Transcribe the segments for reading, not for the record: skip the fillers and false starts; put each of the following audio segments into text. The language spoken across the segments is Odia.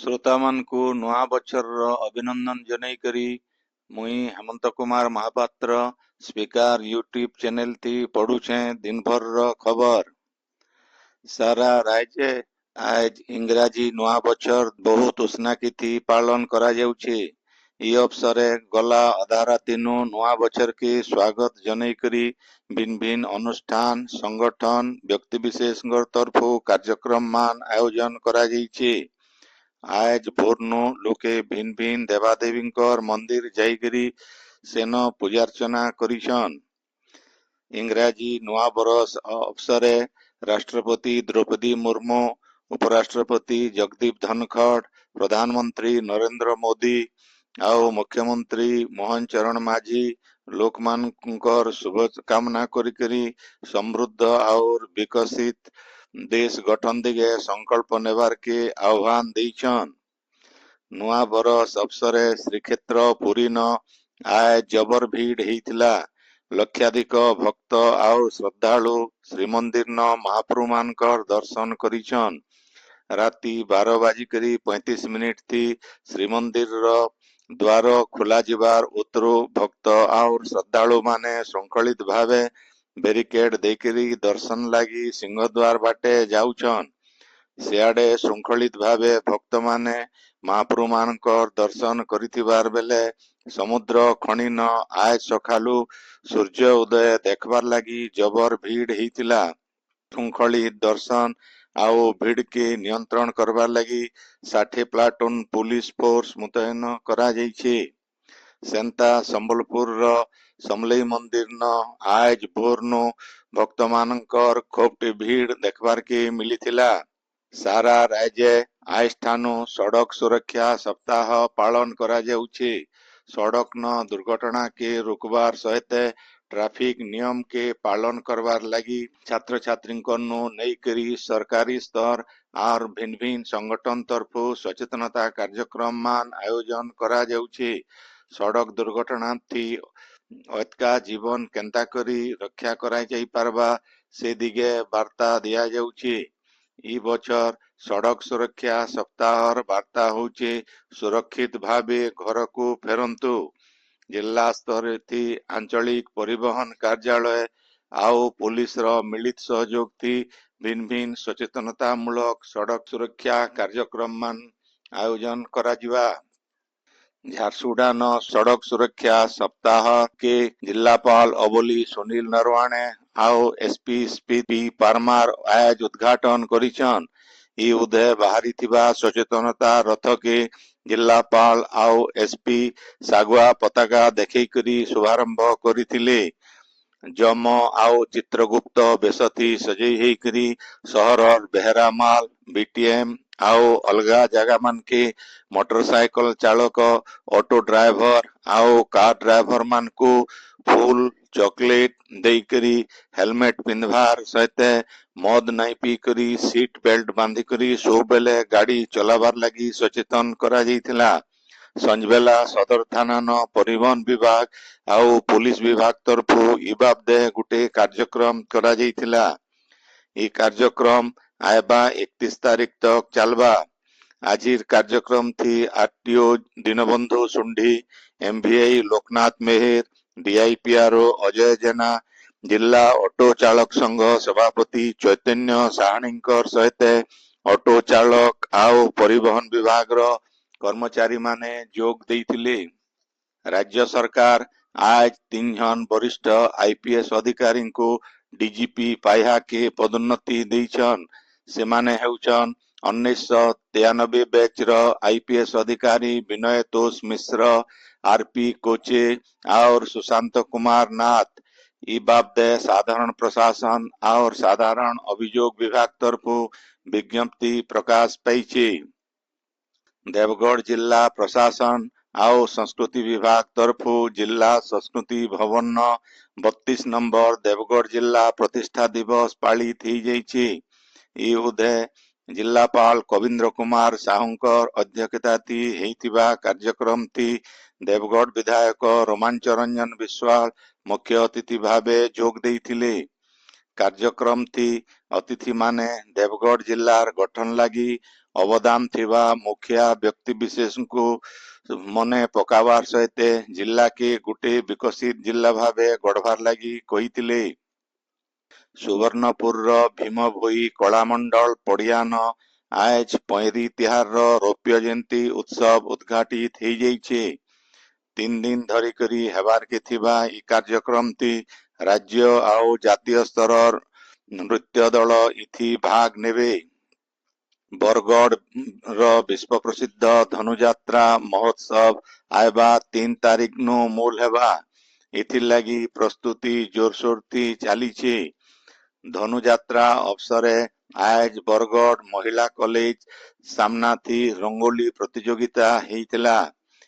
ଶ୍ରୋତାମାନଙ୍କୁ ନୂଆ ବଛରର ଅଭିନନ୍ଦନ ଜଣାଇକରି ମୁଇଁ ହେମନ୍ତ କୁମାର ମହାପାତ୍ର ସ୍ପିକାର ୟୁଟ୍ୟୁବ ଚ୍ୟାନେଲଟି ପଢୁଛେଁ ଦିନଭରର ଖବର। ସାରା ରାଜ୍ୟରେ ଆଜ ଇଂରାଜୀ ନୂଆ ବଛର ବହୁତ ଉଷ୍ଣାକିଥି ପାଳନ କରାଯାଉଛି। ଇ ଅବସରରେ ଗଲା ଅଧା ରାତିନୁ ନୂଆ ବଛରକେ ସ୍ୱାଗତ ଜଣାଇକରି ଭିନ୍ନ ଭିନ୍ନ ଅନୁଷ୍ଠାନ ସଂଗଠନ ବ୍ୟକ୍ତିବିଶେଷଙ୍କ ତରଫରୁ କାର୍ଯ୍ୟକ୍ରମମାନ ଆୟୋଜନ କରାଯାଇଛି। ଆଜ ଭୋରନୁ ଲୋକେ ଭିନ୍ନ ଭିନ୍ନ ଦେବାଦେବୀଙ୍କର ମନ୍ଦିର ଯାଇକରି ସେନ ପୂଜାର୍ଚ୍ଚନା କରିଛନ୍। ଇଂରାଜୀ ନୂଆ ବରଷ ଅବସରରେ ରାଷ୍ଟ୍ରପତି ଦ୍ରୌପଦୀ ମୁର୍ମୁ, ଉପରାଷ୍ଟ୍ରପତି ଜଗଦୀପ ଧନଖଡ଼, ପ୍ରଧାନମନ୍ତ୍ରୀ ନରେନ୍ଦ୍ର ମୋଦି ଆଉ ମୁଖ୍ୟମନ୍ତ୍ରୀ ମୋହନ ଚରଣ ମାଝୀ ଲୋକମାନଙ୍କର ଶୁଭକାମନା କରିକରି ସମୃଦ୍ଧ ଆଉ ବିକଶିତ ଦେଶ ଗଠନ ଦିଗେ ସଂକଳ୍ପ ନେବାରକେ ଆହ୍ୱାନ ଦେଇଛନ୍। ନୂଆ ବରଷ ଅବସରରେ ଶ୍ରୀକ୍ଷେତ୍ର ପୁରୀନ ଆୟ ଜବର ଭିଡ଼ ହେଇଥିଲା। ଲକ୍ଷାଧିକ ଭକ୍ତ ଆଉ ଶ୍ରଦ୍ଧାଳୁ ଶ୍ରୀମନ୍ଦିରନ ମହାପ୍ରଭୁମାନଙ୍କର ଦର୍ଶନ କରିଛନ୍। ରାତି 12:35 ଥି ଶ୍ରୀମନ୍ଦିରର ଦ୍ୱାର ଖୋଲାଯିବାର ଉତ୍ତରୁ ଭକ୍ତ ଆଉ ଶ୍ରଦ୍ଧାଳୁମାନେ ଶୃଙ୍ଖଳିତ ଭାବେ ବ୍ୟାରିକେଡ ଦେଇକରି ଦର୍ଶନ ଲାଗି ସିଂହଦ୍ୱାର ବାଟେ ଯାଉଛନ୍। ସିଆଡେ ଶୃଙ୍ଖଳିତ ଭାବେ ଭକ୍ତମାନେ ମହାପ୍ରଭୁମାନଙ୍କର ଦର୍ଶନ କରିଥିବାର ବେଲେ ସମୁଦ୍ର ଖଣିନ ଆଜ ସକାଳୁ ସୂର୍ଯ୍ୟ ଉଦୟ ଦେଖବାର ଲାଗି ଜବର ଭିଡ଼ ହେଇଥିଲା। ଶୃଙ୍ଖଳିତ ଦର୍ଶନ ଆଉ ଭିଡ଼କେ ନିୟନ୍ତ୍ରଣ କରବାର ଲାଗି 60 ପ୍ଲାଟୁନ ପୁଲିସ ଫୋର୍ସ ମୁତୟନ କରାଯାଇଛି। ସେନ୍ତା ସମ୍ବଲପୁରର ସମଲେଇ ମନ୍ଦିରନ ଆଜ ଭୋରନୁ ଭକ୍ତମାନଙ୍କର ଖୁବ୍ ଭିଡ଼ ଦେଖବାରକେ ମିଳିଥିଲା। ସାରା ରାଜ୍ୟରେ ଆଜଠାନୁ ସଡ଼କ ସୁରକ୍ଷା ସପ୍ତାହ ପାଳନ କରାଯାଉଛି। ସଡ଼କନ ଦୁର୍ଘଟଣାକେ ରୋକବାର ସହିତ ଟ୍ରାଫିକ ନିୟମକେ ପାଳନ କରବାର ଲାଗି ଛାତ୍ରଛାତ୍ରୀଙ୍କନୁ ନେଇକରି ସରକାରୀ ସ୍ତର ଆର ଭିନ୍ନ ଭିନ୍ନ ସଂଗଠନ ତରଫରୁ ସଚେତନତା କାର୍ଯ୍ୟକ୍ରମମାନ ଆୟୋଜନ କରାଯାଉଛି। ସଡ଼କ ଦୁର୍ଘଟଣା ଥି ଅଟକା ଜୀବନ କେନ୍ତା କରି ରକ୍ଷା କରାଯାଇ ପାରବା ସେ ଦିଗେ ବାର୍ତ୍ତା ଦିଆଯାଉଛି। ଇ ବছର ସଡ଼କ ସୁରକ୍ଷା ସପ୍ତାହର ବାର୍ତ୍ତା ହେଉଛି ସୁରକ୍ଷିତ ଭାବେ ଘରକୁ ଫେରନ୍ତୁ। ଜିଲ୍ଲା ସ୍ତରରେ ଥି ଆଞ୍ଚଳିକ ପରିବହନ କାର୍ଯ୍ୟାଳୟ ଆଉ ପୁଲିସର ମିଳିତ ସହଯୋଗ ଥି ଭିନ୍ନ ଭିନ୍ନ ସଚେତନତାମୂଳକ ସଡ଼କ ସୁରକ୍ଷା କାର୍ଯ୍ୟକ୍ରମମାନ ଆୟୋଜନ କରାଯିବା। ଝାରସୁଗୁଡ଼ାନ ସଡ଼କ ସୁରକ୍ଷା ସପ୍ତାହ କେ ଜିଲ୍ଲାପାଳ ଅବୋଲି ସୁନୀଲ ନରୱାଣେ ଆଉ ଏସପି ସ୍ପି ପାରମାର ଆଜ ଉଦ୍ଘାଟନ କରିଛନ୍। ଇ ଉଦୟ ବାହାରିଥିବା ସଚେତନତା ରଥକେ ଜିଲ୍ଲାପାଳ ଆଉ ଏସପି ଶାଗୁଆ ପତାକା ଦେଖେଇକରି ଶୁଭାରମ୍ଭ କରିଥିଲେ। ଯମ ଆଉ ଚିତ୍ରଗୁପ୍ତ ବେଶଥି ସଜେଇ ହେଇକରି ସହରର ବେହେରାମାଲ, ବିଟିଏମ ଆଉ ଅଲଗା ଜାଗାମାନକେ ମୋଟରସାଇକେଲ ଚାଳକ, ଅଟୋ ଡ୍ରାଇଭର ଆଉ କାର ଡ୍ରାଇଭର ମାନଙ୍କୁ ଫୁଲ ଚକଲେଟ ଦେଇକରି ହେଲମେଟ ପିନ୍ଧବାର ସହିତ ମଦ ନାଇଁ ପିଇକରି ସିଟ ବେଲ୍ଟ ବାନ୍ଧିକରି ସବୁବେଲେ ଗାଡ଼ି ଚଲାବାର ଲାଗି ସଚେତନ କରାଯାଇଥିଲା। ସଞ୍ଜବେଲା ସଦର ଥାନାନ ପରିବହନ ବିଭାଗ ଆଉ ପୁଲିସ ବିଭାଗ ତରଫରୁ ଇ ବାବଦେ ଗୋଟେ କାର୍ଯ୍ୟକ୍ରମ କରାଯାଇଥିଲା। এই କାର୍ଯ୍ୟକ୍ରମ ଆଇବା 31 ତାରିଖ ତକ ଚାଲବା। ଆଜିର କାର୍ଯ୍ୟକ୍ରମ ଥି RTO Dinabandhu Sundi, MVI Loknath Meher, DIPRO Ajay Jena, ଜିଲ୍ଲା ଅଟୋ ଚାଳକ ସଂଘ ସଭାପତି ଚୈତନ୍ୟ ସାହାଣୀଙ୍କର ସହିତ ଅଟୋ ଚାଳକ ଆଉ ପରିବହନ ବିଭାଗର କର୍ମଚାରୀମାନେ ଯୋଗ ଦେଇଥିଲେ। ରାଜ୍ୟ ସରକାର ଆଜ 3 ଜଣ ବରିଷ୍ଠ ଆଇପିଏସ୍ ଅଧିକାରୀଙ୍କୁ ଡିଜିପି ପାହ୍ୟାକେ ପଦୋନ୍ନତି ଦେଇଛନ୍। ସେମାନେ ହେଉଛନ୍ 1993 ବ୍ୟାଚର ଆଇପିଏସ୍ ଅଧିକାରୀ ବିନୟ ତୋଷ ମିଶ୍ର, ଆରପି କୋଚେ और सुशांत कुमार नाथ। इ बाबदे साधारण प्रशासन और साधारण अभियोग विभाग तरफु विज्ञप्ति प्रकाश पाइछे। देवगढ़ जिला प्रशासन ଆଉ ସଂସ୍କୃତି ବିଭାଗ ତରଫୁ ଜିଲ୍ଲା ସଂସ୍କୃତି ଭବନ 32 ନମ୍ବର ଦେବଗଡ଼ ଜିଲ୍ଲା ପ୍ରତିଷ୍ଠା ଦିବସ ପାଳିତ ହେଇଯାଇଛି। ଇ ଉଦୟ ଜିଲ୍ଲାପାଳ କବୀନ୍ଦ୍ର କୁମାର ସାହୁଙ୍କର ଅଧ୍ୟକ୍ଷତାଥି ହେଇଥିବା କାର୍ଯ୍ୟକ୍ରମ ଥି ଦେବଗଡ଼ ବିଧାୟକ ରୋମାଞ୍ଚ ରଞ୍ଜନ ବିଶ୍ୱାଳ ମୁଖ୍ୟ ଅତିଥି ଭାବେ ଯୋଗ ଦେଇଥିଲେ। କାର୍ଯ୍ୟକ୍ରମ ଥି ଅତିଥିମାନେ ଦେବଗଡ଼ ଜିଲ୍ଲାର ଗଠନ ଲାଗି ଅବଦାନ ଥିବା ମୁଖିଆ ବ୍ୟକ୍ତିବିଶେଷଙ୍କୁ ମନେ ପକାବାର ସହିତ ଜିଲ୍ଲାକେ ଗୋଟିଏ ବିକଶିତ ଜିଲ୍ଲା ଭାବେ ଗଢ଼ବାର ଲାଗି କହିଥିଲେ। ସୁବର୍ଣ୍ଣପୁରର ଭୀମ ଭୋଇ କଳାମଣ୍ଡଳ ପଡ଼ିଆନ ଆଜ ପଇଁରୀ ତିହାରର ରୌପ୍ୟ ଜୟନ୍ତୀ ଉତ୍ସବ ଉଦ୍ଘାଟିତ ହେଇଯାଇଛି। 3 ଦିନ ଧରିକରି ହେବାରକେ ଥିବା ଇ କାର୍ଯ୍ୟକ୍ରମଟି ରାଜ୍ୟ ଆଉ ଜାତୀୟ ସ୍ତରର ନୃତ୍ୟ ଦଳ ଇଥି ଭାଗ ନେବେ। ବରଗଡ଼ର ବିଶ୍ୱ ପ୍ରସିଦ୍ଧ ଧନୁଯାତ୍ରା ମହୋତ୍ସବ ଆଇବା 3 ତାରିଖ ନୁ ମୂଲ ହେବା। ଏଥିର୍ ଲାଗି ପ୍ରସ୍ତୁତି ଜୋରସୋରତି ଚାଲିଛି। ଧନୁଯାତ୍ରା ଅବସରେ ଆଜ ବରଗଡ଼ ମହିଳା କଲେଜ ସାମ୍ନାଥି ରଙ୍ଗୋଲି ପ୍ରତିଯୋଗିତା ହେଇଥିଲା।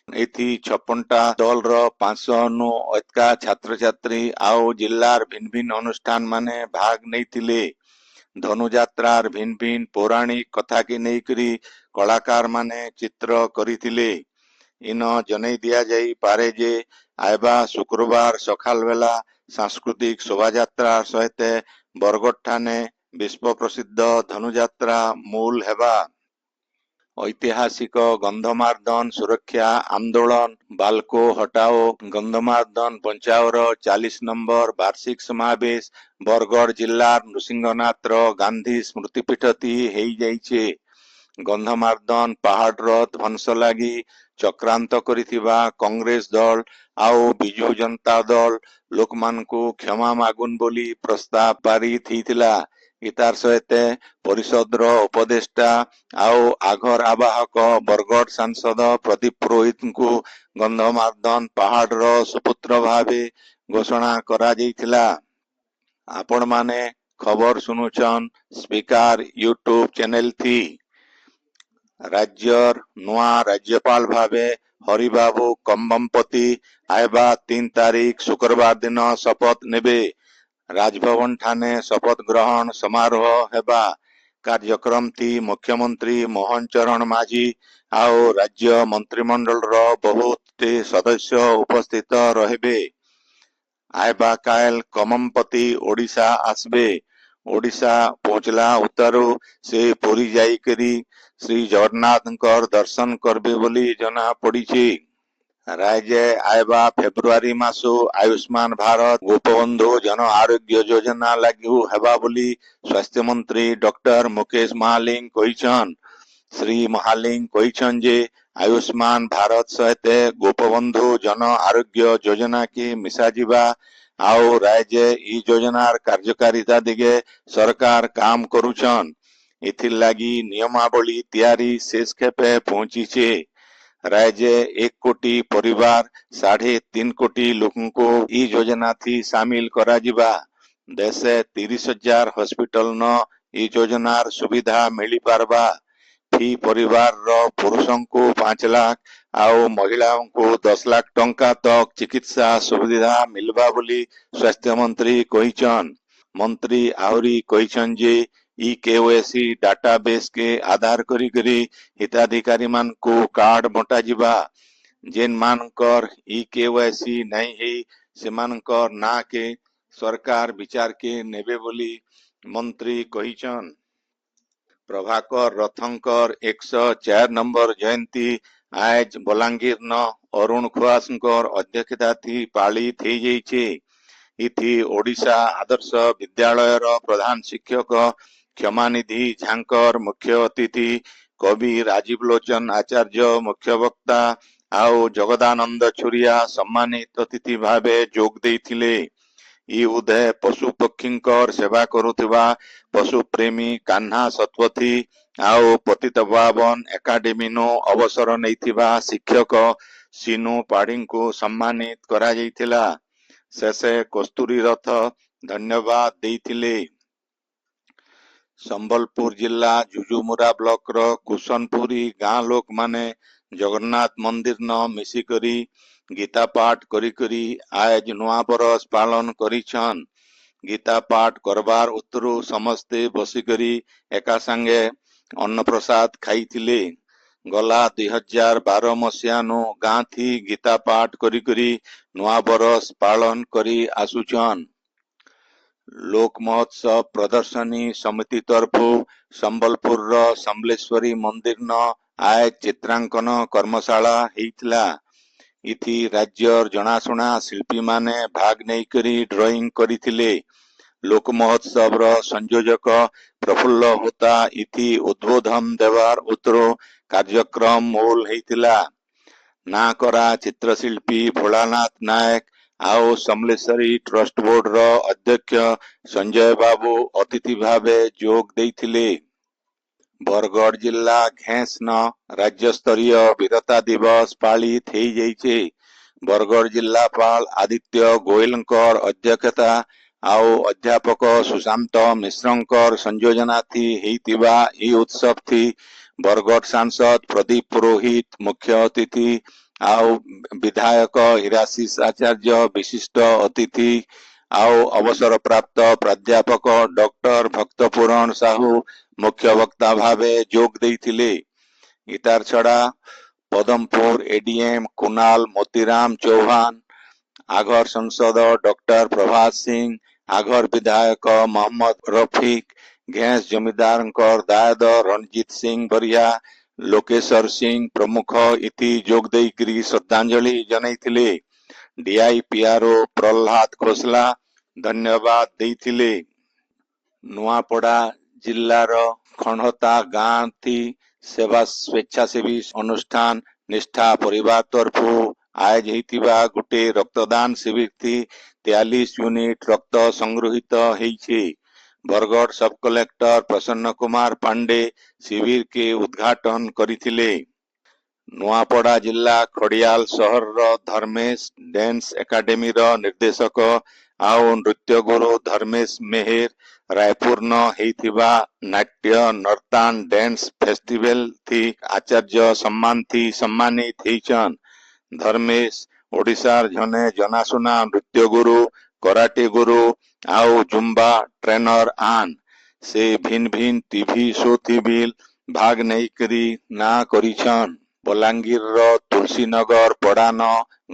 ଏଥି 56ଟା ଦଳର 500 ନୁ ଅଧିକା ଛାତ୍ରଛାତ୍ରୀ ଆଉ ଜିଲ୍ଲାର ଭିନ୍ନ ଭିନ୍ନ ଅନୁଷ୍ଠାନ ମାନେ ଭାଗ ନେଇଥିଲେ। ଧନୁଯାତ୍ରାର ଭିନ୍ନ ଭିନ୍ନ ପୌରାଣିକ କଥାକେ ନେଇକରି କଳାକାର ମାନେ ଚିତ୍ର କରିଥିଲେ। ଇନ ଜନେଇ ଦିଆଯାଇ ପାରେ ଯେ ଆଇବା ଶୁକ୍ରବାର ସକାଳ ବେଲା ସାଂସ୍କୃତିକ ଶୋଭାଯାତ୍ରା ସହିତ ବରଗଡ଼ ଠାନେ ବିଶ୍ୱ ପ୍ରସିଦ୍ଧ ଧନୁଯାତ୍ରା ମୂଲ ହେବା। ଐତିହାସିକ ଗନ୍ଧମାର୍ଦ୍ଦନ ସୁରକ୍ଷା ଆନ୍ଦୋଳନ ବାଲକୋ ହଟାଓ ଗନ୍ଧମାର୍ଦ୍ଦନ ବଞ୍ଚାଓର 40 ନମ୍ବର ବାର୍ଷିକ ସମାବେଶ ବରଗଡ଼ ଜିଲ୍ଲାର ନୃସିଂହନାଥର ଗାନ୍ଧୀ ସ୍ମୃତିପୀଠତି ହେଇଯାଇଛି। ଗନ୍ଧମାର୍ଦ୍ଦନ ପାହାଡ଼ର ଧ୍ୱଂସ ଲାଗି ଚକ୍ରାନ୍ତ କରିଥିବା କଂଗ୍ରେସ ଦଳ ଆଉ ବିଜୁ ଜନତା ଦଳ ଲୋକମାନଙ୍କୁ କ୍ଷମା ମାଗୁନ ବୋଲି ପ୍ରସ୍ତାବ ପାରିତ ହେଇଥିଲା। ଇତାର ସହିତ ପରିଷଦର ଉପଦେଷ୍ଟା ଆଉ ଆଘର ଆବାହକ ବରଗଡ଼ ସାଂସଦ ପ୍ରଦୀପ ପୁରୋହିତଙ୍କୁ ଗନ୍ଧମାର୍ଦ୍ଦନ ପାହାଡ଼ର ସୁପୁତ୍ର ଭାବେ ଘୋଷଣା କରାଯାଇଥିଲା। ଆପଣମାନେ ଖବର ଶୁଣୁଛନ୍ ସ୍ପିକାର ୟୁଟ୍ୟୁବ ଚ୍ୟାନେଲ ଥି। ରାଜ୍ୟର ନୂଆ ରାଜ୍ୟପାଳ ଭାବେ ହରିବାବୁ କମ୍ବମପତି ଆଇବା 3 ତାରିଖ ଶୁକ୍ରବାର ଦିନ ଶପଥ ନେବେ। ରାଜଭବନ ଠାନେ ଶପଥ ଗ୍ରହଣ ସମାରୋହ ହେବା। କାର୍ଯ୍ୟକ୍ରମଟି ମୁଖ୍ୟମନ୍ତ୍ରୀ ମୋହନ ଚରଣ ମାଝୀ ଆଉ ରାଜ୍ୟ ମନ୍ତ୍ରିମଣ୍ଡଳର ବହୁତ ସଦସ୍ୟ ଉପସ୍ଥିତ ରହିବେ। ଆଇବା କାଏଲ କମମପତି ଓଡ଼ିଶା ଆସିବେ। ଓଡ଼ିଶା ପହଞ୍ଚିଲା ଉତ୍ତାରୁ ସେ ପୁରୀ ଯାଇକରି ଶ୍ରୀ ଜଗନ୍ନାଥଙ୍କର ଦର୍ଶନ କରିବେ ବୋଲି ଜଣା ପଡ଼ିଛି। ରାଜ୍ୟ ଆଇବା ଫେବୃଆରୀ ମାସ ଆୟୁଷ୍ମାନ ଭାରତ ଗୋପବନ୍ଧୁ ଜନ ଆରୋଗ୍ୟ ଯୋଜନା ଲାଗୁ ହେବା ବୋଲି ସ୍ୱାସ୍ଥ୍ୟମନ୍ତ୍ରୀ ଡକ୍ଟର ମୁକେଶ ମହାଲିଙ୍ଗ କହିଛନ୍। ଶ୍ରୀ ମହାଲିଙ୍ଗ କହିଛନ୍ ଯେ ଆୟୁଷ୍ମାନ ଭାରତ ସହିତ ଗୋପବନ୍ଧୁ ଜନ ଆରୋଗ୍ୟ ଯୋଜନାକେ ମିଶାଯିବା ଆଉ ରାଜ୍ୟ ଇ ଯୋଜନାର କାର୍ଯ୍ୟକାରିତା ଦିଗେ ସରକାର କାମ କରୁଛନ୍। ଏଥିର୍ ଲାଗି ନିୟମାବଳୀ ତିଆରି ଶେଷ ଖେପେ ପହଞ୍ଚିଛେ। ରାଜ୍ୟ 1 କୋଟି ପରିବାର 3.5 କୋଟି ଲୋକଙ୍କୁ ଇ ଯୋଜନା ଥି ସାମିଲ କରାଯିବା। ଦେଶେ 30,000 ହସ୍ପିଟାଲ ନ ଇ ଯୋଜନାର ସୁବିଧା ମିଳିପାରବା। ଫି ପରିବାରର ପୁରୁଷଙ୍କୁ 5 ଲାଖ ଆଉ ମହିଳାଙ୍କୁ 10 ଲାଖ ଟଙ୍କା ତକ ଚିକିତ୍ସା ସୁବିଧା ମିଲବା ବୋଲି ସ୍ୱାସ୍ଥ୍ୟମନ୍ତ୍ରୀ କହିଛନ୍। ମନ୍ତ୍ରୀ ଆହୁରି କହିଛନ୍ ଯେ ଇ କେୱାଇସି ଡାଟାବେସ କେ ଆଧାର କରିକରି ହିତାଧିକାରୀ ମାନଙ୍କୁ କାର୍ଡ ବଣ୍ଟାଯିବା। ଯେନ୍ ମାନଙ୍କର ଇ କେୱାଇସି ନାଇଁ ହେଇ ସେମାନଙ୍କର ନାଁ କେ ସରକାର ବିଚାରକେ ନେବେ ବୋଲି ମନ୍ତ୍ରୀ କହିଛନ୍। ପ୍ରଭାକର ରଥଙ୍କର 104 ନମ୍ବର ଜୟନ୍ତୀ ଆଜ ବଲାଙ୍ଗୀର ନ ଅରୁଣ ଖୁଆସଙ୍କର ଅଧ୍ୟକ୍ଷତାଥି ପାଳିତ ହେଇଯାଇଛି। ଇଥି ଓଡ଼ିଶା ଆଦର୍ଶ ବିଦ୍ୟାଳୟର ପ୍ରଧାନ ଶିକ୍ଷକ କ୍ଷମାନିଧି ଝାଙ୍କର ମୁଖ୍ୟ ଅତିଥି କବି ରାଜୀବ ଲୋଚନ ଆଚାର୍ଯ୍ୟ ମୁଖ୍ୟ ବକ୍ତା ଆଉ ଜଗଦାନନ୍ଦ ଛୁରିଆ ସମ୍ମାନିତ ଅତିଥି ଭାବେ ଯୋଗ ଦେଇଥିଲେ। ଇ ଉଦୟ ପଶୁ ପକ୍ଷୀଙ୍କର ସେବା କରୁଥିବା ପଶୁପ୍ରେମୀ କାହ୍ନା ଶତପଥୀ ଆଉ ପତିତପାବନ ଏକାଡେମୀନୁ ଅବସର ନେଇଥିବା ଶିକ୍ଷକ ସିନୁ ପାଢ଼ୀଙ୍କୁ ସମ୍ମାନିତ କରାଯାଇଥିଲା। ଶେଷେ କସ୍ତୁରୀ ରଥ ଧନ୍ୟବାଦ ଦେଇଥିଲେ। ସମ୍ବଲପୁର ଜିଲ୍ଲା ଜୁଜୁମୁରା ବ୍ଲକର କୁସନପୁରୀ ଗାଁ ଲୋକମାନେ ଜଗନ୍ନାଥ ମନ୍ଦିର ନ ମିଶିକରି ଗୀତା ପାଠ କରିକରି ଆଜ ନୂଆ ବରଷ ପାଳନ କରିଛନ୍। ଗୀତା ପାଠ କରବାର ଉତ୍ତରୁ ସମସ୍ତେ ବସିକରି ଏକା ସାଙ୍ଗେ ଅନ୍ନପ୍ରସାଦ ଖାଇଥିଲେ। ଗଲା 2012 ମସିହାନୁ ଗାଁ ଥି ଗୀତା ପାଠ କରିକରି ନୂଆ ବରଷ ପାଳନ କରି ଆସୁଛନ୍। लोक महोत्सव प्रदर्शनी समिति तरफु संबलपुर समलेश्वरी मंदिर न आय चित्रांकन कर्मशाला हेइतला। इथि राज्यर जनाशुना शिल्पी माने भाग नेइकरी ड्राइंग करिथिले। लोक महोत्सव संयोजक प्रफुल्ल होता इथि उद्बोधन देवार उतरो कार्यक्रम मूल हेइतिला। ना करा चित्रशिल्पी भोलानाथ नायक आउ समलेश्वरी ट्रस्ट बोर्ड अध्यक्ष संजय बाबू अतिथि भावे जोग देइथिले। बरगढ़ जिला घेस न राज्य स्तरीय वीरता दिवस पालित हेइ जाइछे। बरगढ़ जिलापाल आदित्य गोयलकर अध्यक्षता आउ अध्यापक सुशांत मिश्रंकर संयोजना थी हेइतिबा ई उत्सव थी बरगढ़ सांसद प्रदीप पुरोहित मुख्य अतिथि आउ विधायक हिराशीष आचार्य विशिष्ट अतिथि आउ अवसर प्राप्त प्राध्यापक डॉक्टर भक्तपुराण साहू मुख्य वक्ता भावे जोग देइथिले। इतार छड़ा पदमपुर एडीएम कुणाल मोतीराम चौहान, आघर सांसद डॉक्टर प्रभात सिंह, आघर विधायक मोहम्मद रफिक, घेस जमीदार दायद रणजीत सिंह बरिया, लोकेश्वर सिंह प्रमुख इति जोग देइकरी श्रद्धांजलि जनैथिले। डीआईपीआरओ प्रहलाद खोसला धन्यवाद देइथिले। नुआपड़ा जिल्लार खंडता गां थी सेवा स्वेच्छासेवी अनुष्ठान निष्ठा परिवार तरफु आज हेइतिबा गुटे रक्तदान शिविर थी 43 यूनिट रक्त संग्रहित हेइछे। बरगढ़ सब कलेक्टर प्रसन्न कुमार पांडे शिविर के उद्घाटन करिथिले। नुआपड़ा जिला खड़ियाल सहर धर्मेश डांस एकाडेमी निर्देशक आउ नृत्य गुरु धर्मेश मेहेर रायपुर न हेइथिबा नाट्य नर्तान डांस फेस्टिवल थी आचार्य सम्मान थी सम्मानित हेइछन। धर्मेश ओडिशार जने जनाशुना नृत्य गुरु कराटे गुरु आउ जुम्बा ट्रेनर आन से भिन्न भिन्न टीवी शो थी बिल भाग नेइकरी ना करिछन। बलांगीर तुलसीनगर पड़ान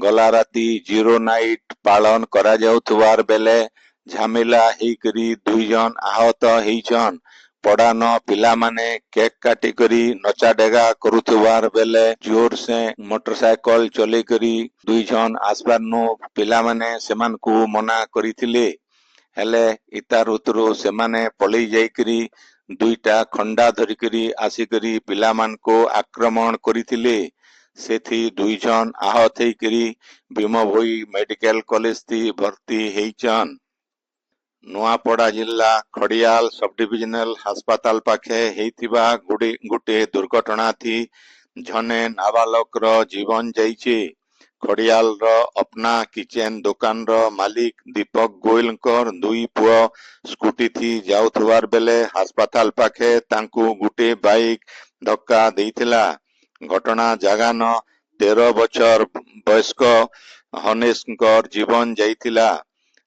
गला राती जीरो नाइट पालन करा जाउथवार बेले झमेला हेइकरी 2 जन आहत हेइछन। पड़ान पिला माने केक काटी करी नचा डेगा करुथवार बेले जोर से मोटरसाइकल चले करी 2 जन आसबार नु पिला माने सेमान को मना करिथिले। हेले इतार उतरो सेमाने पलई जाइकरी 2टा खंडा धरिकरी आसिकरी पिलामान को आक्रमण करिथिले। सेथि 2 जन आहत हेइकरी भीमभोई मेडिकल कॉलेज थी भर्ती हेइछन। नुआपड़ा जिला खड़ियाल सब डिविजनल अस्पताल पाखे हेइतिबा गुटे दुर्घटना थी झने नाबालक जीवन जाइछे। खड़ियाल अपना किचेन दुकान मालिक दीपक गोयलकर 2 पुआ स्कूटी थी जाउथवार बेले अस्पताल पाखे तांकू गुटे बाइक धक्का देइथिला। घटना जगान 13 बछर वयस्क हनेशकर जीवन जाइथिला।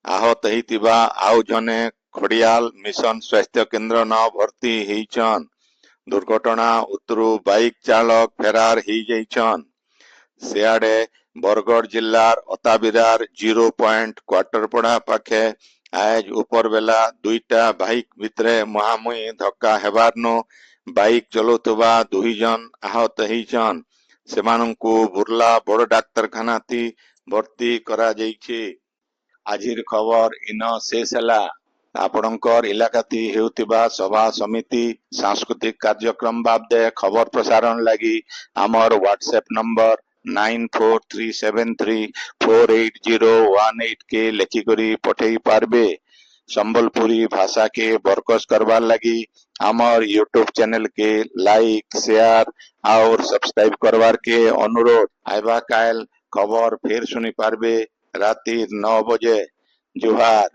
आहत हेइतिबा आउ जने खड़ियाल मिशन स्वास्थ्य केंद्र न भर्ती हेइछन। दुर्घटना उतरू बाइक चालक फेरार हेइ जाइछन। सियाड़े बरगढ़ जिल्लार अताबिरार 0 पॉइंट क्वार्टरपड़ा पाखे आज ऊपर बेला 2टा बाइक भितरे मुहामुही धक्का हेबारनु बाइक चलौथबा 2 जन आहत हेइछन। सेमानंकु बुर्ला बड़ डाक्तरखाना थी भर्ती करा जाइछे। आजिर खबर इन शेष ହେଲା। आपणकर इलाकाती हेउतिबा सभा समिति सांस्कृतिक कार्यक्रम बाबदे खबर प्रसारण लगी आमर व्हाट्सएप नंबर 9437348018 के लेखिकरी पठेई पारबे। संबलपुरी भाषा के बरकस करवार लगी आमर यूट्यूब चैनल के लाइक शेयर और सब्सक्राइब करवार के अनुरोध। आइबा काल खबर फिर सुनी पारबे राती 9 बजे। जोहार।